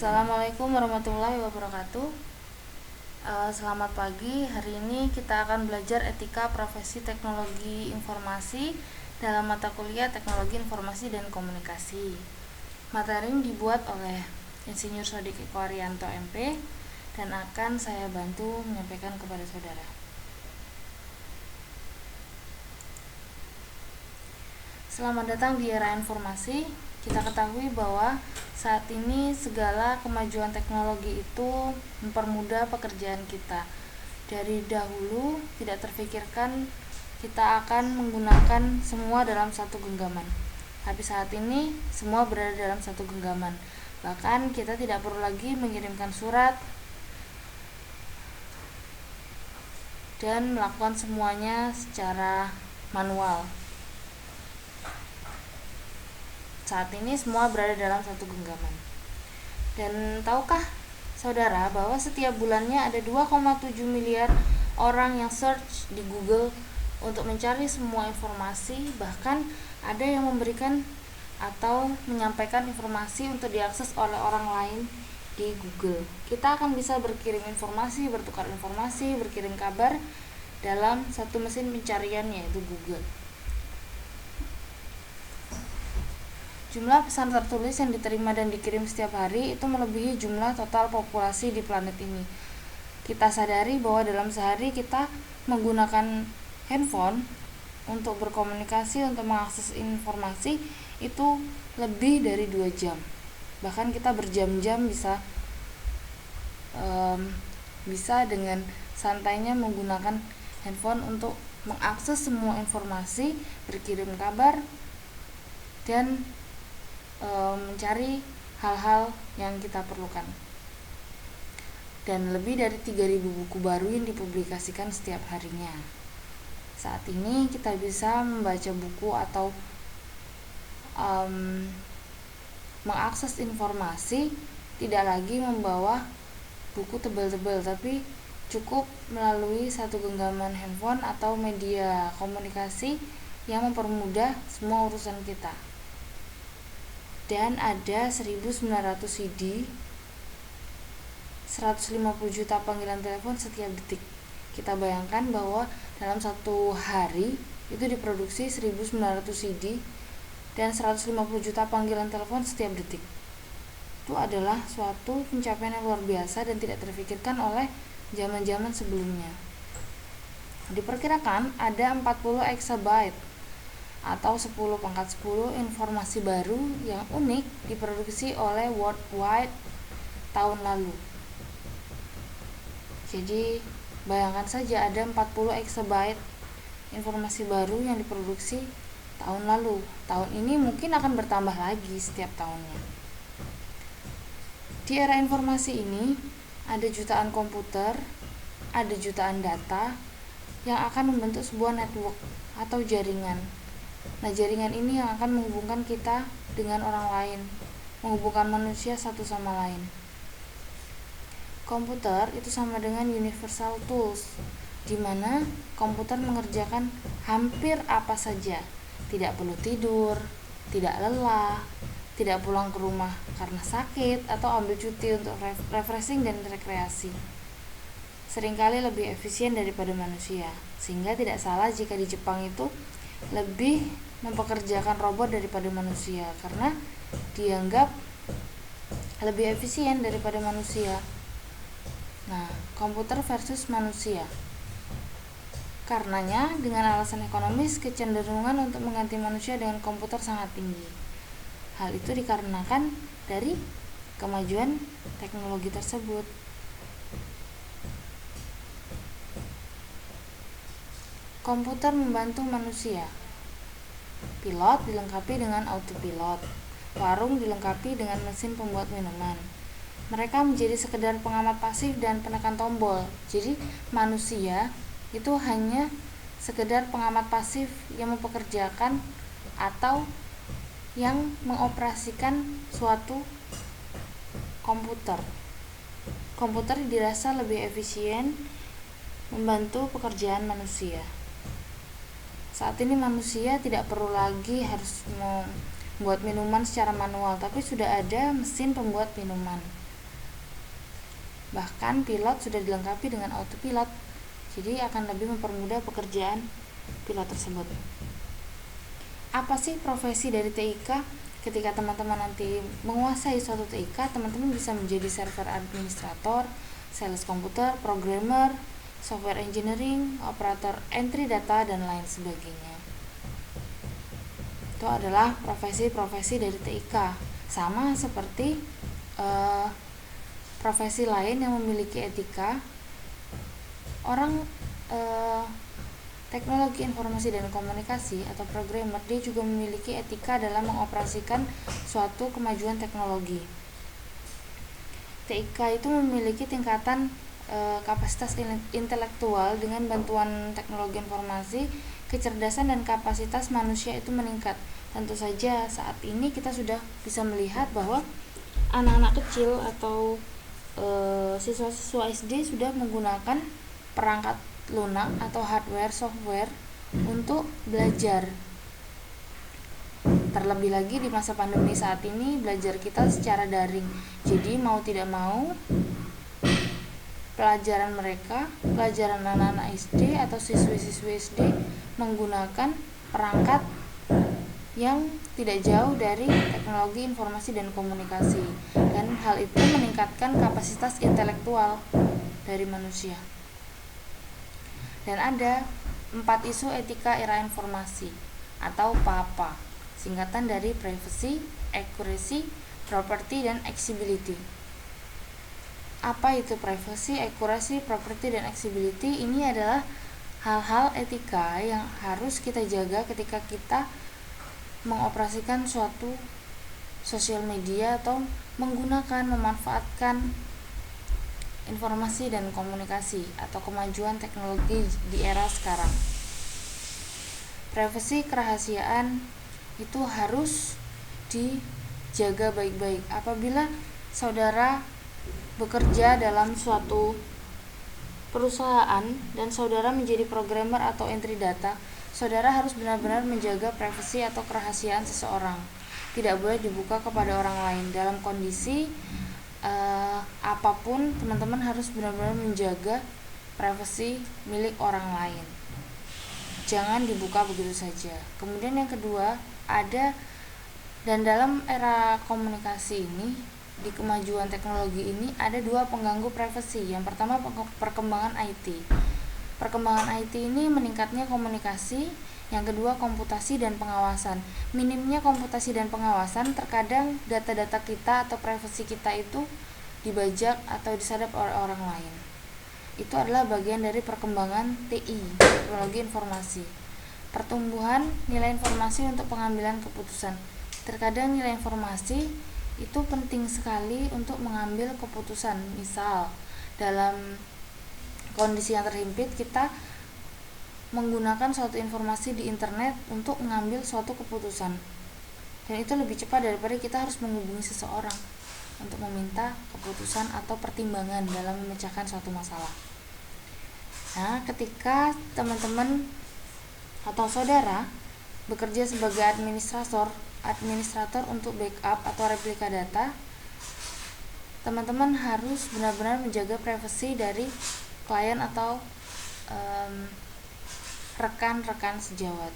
Assalamualaikum warahmatullahi wabarakatuh. Selamat pagi. Hari ini kita akan belajar etika profesi teknologi informasi dalam mata kuliah teknologi informasi dan komunikasi. Materi ini dibuat oleh Insinyur Sodik Eko Arianto MP dan akan saya bantu menyampaikan kepada saudara. Selamat datang di era informasi. Kita ketahui bahwa saat ini segala kemajuan teknologi itu mempermudah pekerjaan kita. Dari dahulu tidak terfikirkan kita akan menggunakan semua dalam satu genggaman. Tapi saat ini semua berada dalam satu genggaman. Bahkan kita tidak perlu lagi mengirimkan surat dan melakukan semuanya secara manual. Saat ini semua berada dalam satu genggaman. Dan tahukah saudara bahwa setiap bulannya ada 2,7 miliar orang yang search di Google untuk mencari semua informasi, bahkan ada yang memberikan atau menyampaikan informasi untuk diakses oleh orang lain di Google. Kita akan bisa berkirim informasi, bertukar informasi, berkirim kabar dalam satu mesin pencarian, yaitu Google. Jumlah pesan tertulis yang diterima dan dikirim setiap hari itu melebihi jumlah total populasi di planet ini. Kita sadari bahwa dalam sehari kita menggunakan handphone untuk berkomunikasi, untuk mengakses informasi itu lebih dari 2 jam. Bahkan kita berjam-jam bisa dengan santainya menggunakan handphone untuk mengakses semua informasi, berkirim kabar, dan mencari hal-hal yang kita perlukan. Dan lebih dari 3.000 buku baru yang dipublikasikan setiap harinya. Saat ini kita bisa membaca buku atau mengakses informasi tidak lagi membawa buku tebal-tebal, tapi cukup melalui satu genggaman handphone atau media komunikasi yang mempermudah semua urusan kita. Dan ada 1.900 CD, 150 juta panggilan telepon setiap detik. Kita bayangkan bahwa dalam satu hari itu diproduksi 1.900 CD dan 150 juta panggilan telepon setiap detik. Itu adalah suatu pencapaian yang luar biasa dan tidak terfikirkan oleh zaman-zaman sebelumnya. Diperkirakan ada 40 exabyte atau 10 pangkat 10 informasi baru yang unik diproduksi oleh World Wide tahun lalu. Jadi bayangkan saja ada 40 exabyte informasi baru yang diproduksi tahun lalu. Tahun ini mungkin akan bertambah lagi setiap tahunnya. Di era informasi ini ada jutaan komputer, ada jutaan data yang akan membentuk sebuah network atau jaringan. Nah, jaringan ini yang akan menghubungkan kita dengan orang lain, menghubungkan manusia satu sama lain. Komputer itu sama dengan universal tools, di mana komputer mengerjakan hampir apa saja. Tidak perlu tidur, tidak lelah, tidak pulang ke rumah karena sakit, atau ambil cuti untuk refreshing dan rekreasi. Seringkali lebih efisien daripada manusia, sehingga tidak salah jika di Jepang itu lebih mempekerjakan robot daripada manusia karena dianggap lebih efisien daripada manusia. Nah, komputer versus manusia. Karenanya, dengan alasan ekonomis, kecenderungan untuk mengganti manusia dengan komputer sangat tinggi. Hal itu dikarenakan dari kemajuan teknologi tersebut. Komputer membantu manusia. Pilot dilengkapi dengan autopilot. Warung dilengkapi dengan mesin pembuat minuman. Mereka menjadi sekedar pengamat pasif dan penekan tombol. Jadi manusia itu hanya sekedar pengamat pasif yang mempekerjakan atau yang mengoperasikan suatu komputer. Komputer dirasa lebih efisien membantu pekerjaan manusia. Saat ini manusia tidak perlu lagi harus membuat minuman secara manual, tapi sudah ada mesin pembuat minuman. Bahkan pilot sudah dilengkapi dengan autopilot, jadi akan lebih mempermudah pekerjaan pilot tersebut. Apa sih profesi dari TIK? Ketika teman-teman nanti menguasai suatu TIK, teman-teman bisa menjadi server administrator, sales komputer, programmer, software engineering, operator entry data, dan lain sebagainya. Itu adalah profesi-profesi dari TIK. Sama seperti profesi lain yang memiliki etika. Orang teknologi informasi dan komunikasi atau programmer, dia juga memiliki etika dalam mengoperasikan suatu kemajuan teknologi. TIK itu memiliki tingkatan kapasitas intelektual. Dengan bantuan teknologi informasi, kecerdasan dan kapasitas manusia itu meningkat. Tentu saja saat ini kita sudah bisa melihat bahwa anak-anak kecil atau siswa-siswa SD sudah menggunakan perangkat lunak atau hardware software untuk belajar. Terlebih lagi di masa pandemi saat ini, belajar kita secara daring. Jadi mau tidak mau, pelajaran anak-anak SD atau siswi-siswi SD menggunakan perangkat yang tidak jauh dari teknologi informasi dan komunikasi, dan hal itu meningkatkan kapasitas intelektual dari manusia. Dan ada 4 isu etika era informasi atau PAPA, singkatan dari privacy, accuracy, property, dan accessibility. Apa itu privacy, accuracy, property, dan accessibility? Ini adalah hal-hal etika yang harus kita jaga ketika kita mengoperasikan suatu sosial media atau memanfaatkan informasi dan komunikasi atau kemajuan teknologi di era sekarang. Privasi, kerahasiaan itu harus dijaga baik-baik. Apabila saudara bekerja dalam suatu perusahaan dan saudara menjadi programmer atau entry data, saudara harus benar-benar menjaga privasi atau kerahasiaan seseorang. Tidak boleh dibuka kepada orang lain. Dalam kondisi apapun, teman-teman harus benar-benar menjaga privasi milik orang lain. Jangan dibuka begitu saja. Kemudian yang kedua, dalam era komunikasi ini, di kemajuan teknologi ini ada 2 pengganggu privasi. Yang pertama, perkembangan IT. Perkembangan IT ini meningkatnya komunikasi. Yang kedua, komputasi dan pengawasan. Minimnya komputasi dan pengawasan, terkadang data-data kita atau privasi kita itu dibajak atau disadap oleh orang lain. Itu adalah bagian dari perkembangan TI, teknologi informasi. Pertumbuhan nilai informasi untuk pengambilan keputusan. Terkadang nilai informasi itu penting sekali untuk mengambil keputusan. Misal, dalam kondisi yang terhimpit, kita menggunakan suatu informasi di internet untuk mengambil suatu keputusan, dan itu lebih cepat daripada kita harus menghubungi seseorang untuk meminta keputusan atau pertimbangan dalam memecahkan suatu masalah. Nah, ketika teman-teman atau saudara bekerja sebagai administrator untuk backup atau replika data, teman-teman harus benar-benar menjaga privasi dari klien atau rekan-rekan sejawat.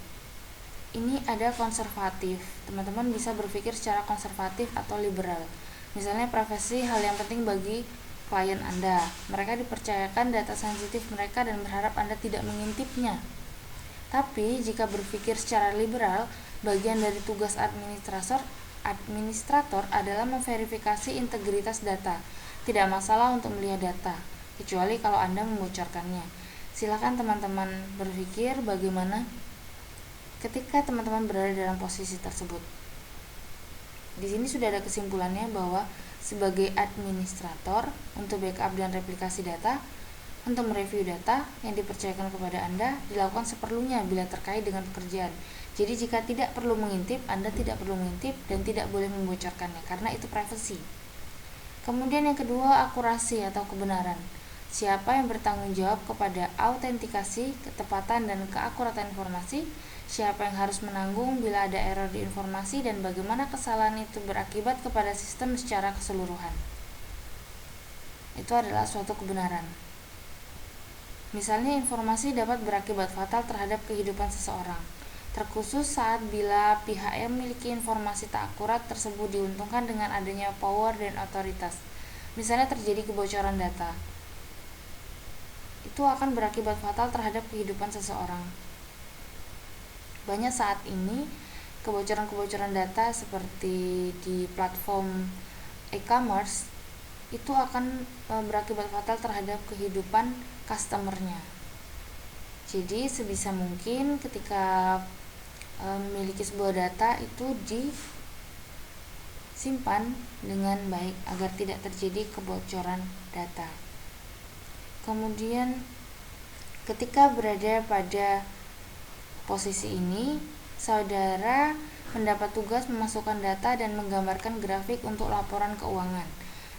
Ini ada konservatif. Teman-teman bisa berpikir secara konservatif atau liberal. Misalnya, privasi hal yang penting bagi klien Anda. Mereka dipercayakan data sensitif mereka dan berharap Anda tidak mengintipnya. Tapi jika berpikir secara liberal, bagian dari tugas administrator adalah memverifikasi integritas data. Tidak masalah untuk melihat data, kecuali kalau Anda membocorkannya. Silakan teman-teman berpikir bagaimana ketika teman-teman berada dalam posisi tersebut. Di sini sudah ada kesimpulannya bahwa sebagai administrator untuk backup dan replikasi data, untuk mereview data yang dipercayakan kepada Anda dilakukan seperlunya bila terkait dengan pekerjaan. Jadi jika tidak perlu mengintip, Anda tidak perlu mengintip dan tidak boleh membocorkannya karena itu privasi. Kemudian yang kedua, akurasi atau kebenaran. Siapa yang bertanggung jawab kepada autentikasi, ketepatan, dan keakuratan informasi? Siapa yang harus menanggung bila ada error di informasi dan bagaimana kesalahan itu berakibat kepada sistem secara keseluruhan? Itu itu adalah suatu kebenaran. Misalnya informasi dapat berakibat fatal terhadap kehidupan seseorang, terkhusus saat bila pihak yang memiliki informasi tak akurat tersebut diuntungkan dengan adanya power dan otoritas. Misalnya terjadi kebocoran data, itu akan berakibat fatal terhadap kehidupan seseorang. Banyak saat ini kebocoran-kebocoran data seperti di platform e-commerce itu akan berakibat fatal terhadap kehidupan customernya. Jadi sebisa mungkin ketika memiliki sebuah data itu disimpan dengan baik agar tidak terjadi kebocoran data. Kemudian ketika berada pada posisi ini, saudara mendapat tugas memasukkan data dan menggambarkan grafik untuk laporan keuangan.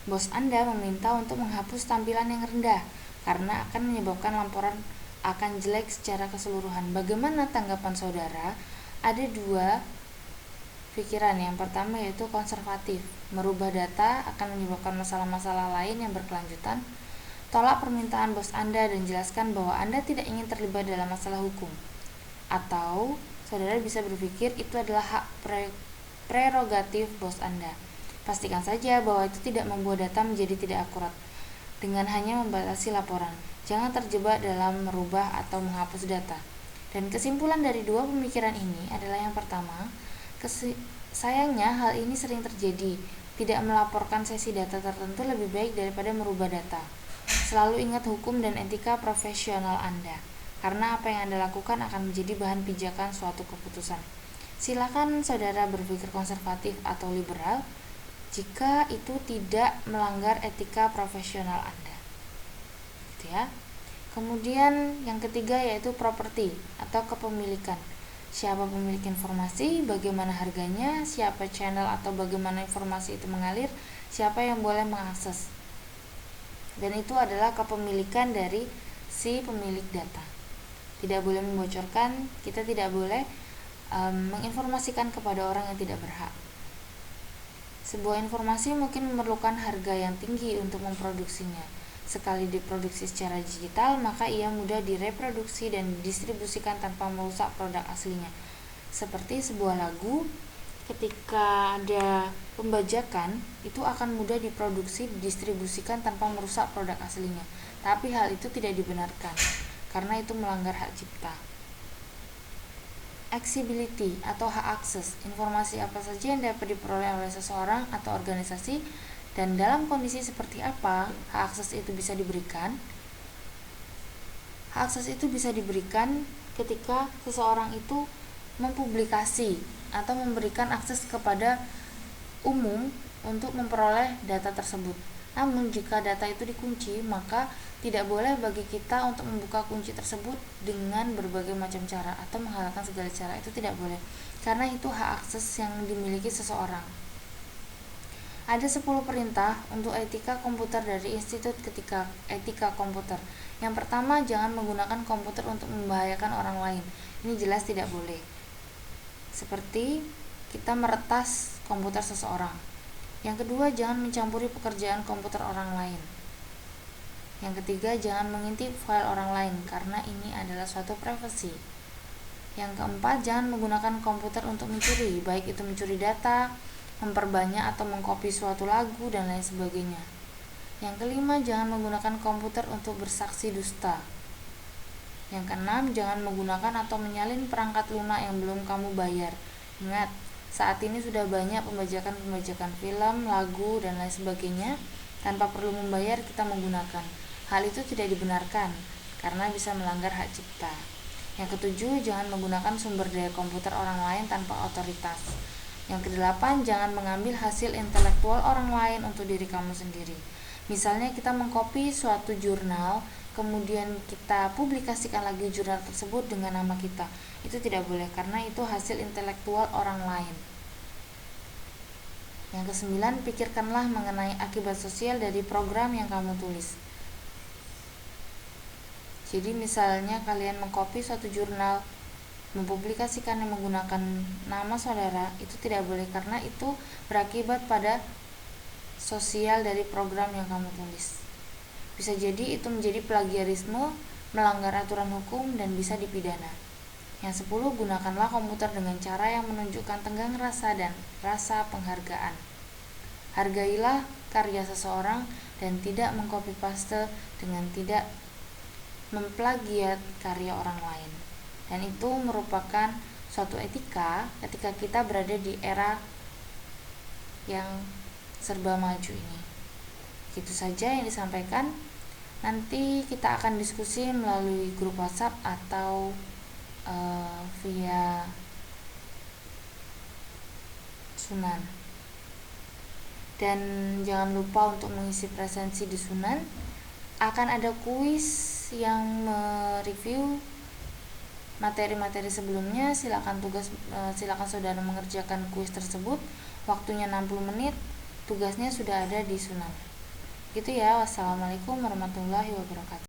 Bos Anda meminta untuk menghapus tampilan yang rendah karena akan menyebabkan laporan akan jelek secara keseluruhan. Bagaimana tanggapan saudara? Ada dua pikiran. Yang pertama yaitu konservatif. Merubah data akan menyebabkan masalah-masalah lain yang berkelanjutan. Tolak permintaan bos Anda dan jelaskan bahwa Anda tidak ingin terlibat dalam masalah hukum. Atau saudara bisa berpikir itu adalah hak prerogatif bos Anda. Pastikan saja bahwa itu tidak membuat data menjadi tidak akurat dengan hanya membatasi laporan. Jangan terjebak dalam merubah atau menghapus data. Dan kesimpulan dari dua pemikiran ini adalah yang pertama, sayangnya hal ini sering terjadi. Tidak melaporkan sesi data tertentu lebih baik daripada merubah data. Selalu ingat hukum dan etika profesional Anda, karena apa yang Anda lakukan akan menjadi bahan pijakan suatu keputusan. Silakan saudara berpikir konservatif atau liberal jika itu tidak melanggar etika profesional Anda. Gitu ya. Kemudian yang ketiga yaitu properti atau kepemilikan. Siapa pemilik informasi, bagaimana harganya, siapa channel atau bagaimana informasi itu mengalir, siapa yang boleh mengakses. Dan itu adalah kepemilikan dari si pemilik data. Tidak boleh membocorkan, kita tidak boleh menginformasikan kepada orang yang tidak berhak. Sebuah informasi mungkin memerlukan harga yang tinggi untuk memproduksinya. Sekali diproduksi secara digital, maka ia mudah direproduksi dan didistribusikan tanpa merusak produk aslinya. Seperti sebuah lagu, ketika ada pembajakan, itu akan mudah diproduksi, didistribusikan tanpa merusak produk aslinya. Tapi hal itu tidak dibenarkan, karena itu melanggar hak cipta. Accessibility atau hak akses, informasi apa saja yang dapat diperoleh oleh seseorang atau organisasi dan dalam kondisi seperti apa hak akses itu bisa diberikan. Hak akses itu bisa diberikan ketika seseorang itu mempublikasi atau memberikan akses kepada umum untuk memperoleh data tersebut. Namun jika data itu dikunci, maka tidak boleh bagi kita untuk membuka kunci tersebut dengan berbagai macam cara atau menghalalkan segala cara. Itu tidak boleh, karena itu hak akses yang dimiliki seseorang. Ada 10 perintah untuk etika komputer dari Institut Etika Komputer. Yang pertama, jangan menggunakan komputer untuk membahayakan orang lain. Ini jelas tidak boleh. Seperti kita meretas komputer seseorang. Yang kedua, jangan mencampuri pekerjaan komputer orang lain. Yang ketiga, jangan mengintip file orang lain karena ini adalah suatu privasi. Yang keempat, jangan menggunakan komputer untuk mencuri, baik itu mencuri data, memperbanyak atau mengcopy suatu lagu dan lain sebagainya. Yang kelima, jangan menggunakan komputer untuk bersaksi dusta. Yang keenam, jangan menggunakan atau menyalin perangkat lunak yang belum kamu bayar. Ingat, saat ini sudah banyak pembajakan film, lagu, dan lain sebagainya. Tanpa perlu membayar kita menggunakan. Hal itu tidak dibenarkan karena bisa melanggar hak cipta. Yang ketujuh, jangan menggunakan sumber daya komputer orang lain tanpa otoritas. Yang kedelapan, jangan mengambil hasil intelektual orang lain untuk diri kamu sendiri. Misalnya kita mengcopy suatu jurnal, kemudian kita publikasikan lagi jurnal tersebut dengan nama kita. Itu tidak boleh karena itu hasil intelektual orang lain. Yang kesembilan, pikirkanlah mengenai akibat sosial dari program yang kamu tulis. Jadi misalnya kalian mengcopy suatu jurnal, mempublikasikannya menggunakan nama saudara, itu tidak boleh karena itu berakibat pada sosial dari program yang kamu tulis. Bisa jadi itu menjadi plagiarisme, melanggar aturan hukum, dan bisa dipidana. Yang 10, gunakanlah komputer dengan cara yang menunjukkan tenggang rasa dan rasa penghargaan. Hargailah karya seseorang dan tidak mengcopy paste dengan tidak memplagiat karya orang lain. Dan itu merupakan suatu etika ketika kita berada di era yang serba maju ini. Itu saja yang disampaikan. Nanti kita akan diskusi melalui grup WhatsApp atau via Sunan. Dan jangan lupa untuk mengisi presensi di Sunan. Akan ada kuis yang mereview materi-materi sebelumnya. Silakan saudara mengerjakan kuis tersebut. Waktunya 60 menit. Tugasnya sudah ada di Sunan. Gitu ya. Wassalamualaikum warahmatullahi wabarakatuh.